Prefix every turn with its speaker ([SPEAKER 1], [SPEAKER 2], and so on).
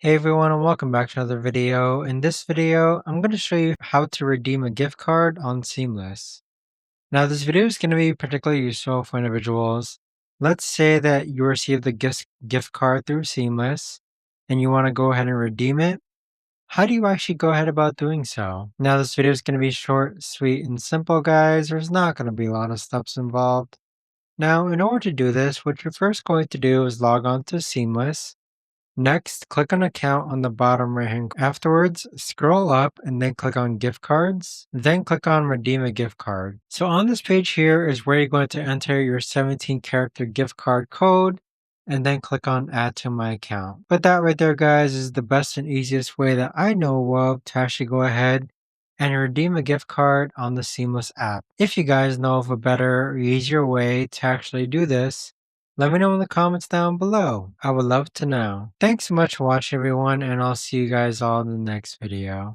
[SPEAKER 1] Hey everyone, and welcome back to another video. In this video, I'm going to show you how to redeem a gift card on Seamless. Now, this video is going to be particularly useful for individuals. Let's say that you received the gift card through Seamless and you want to go ahead and redeem it. How do you actually go ahead about doing so? Now, this video is going to be short, sweet, and simple, guys. There's not going to be a lot of steps involved. Now, in order to do this, what you're first going to do is log on to Seamless. Next, click on Account on the bottom right hand. Afterwards, scroll up and then click on Gift Cards. Then click on Redeem a Gift Card. So on this page here is where you're going to enter your 17-character gift card code and then click on Add to My Account. But that right there, guys, is the best and easiest way that I know of to actually go ahead and redeem a gift card on the Seamless app. If you guys know of a better or easier way to actually do this, let me know in the comments down below. I would love to know. Thanks so much for watching everyone, and I'll see you guys all in the next video.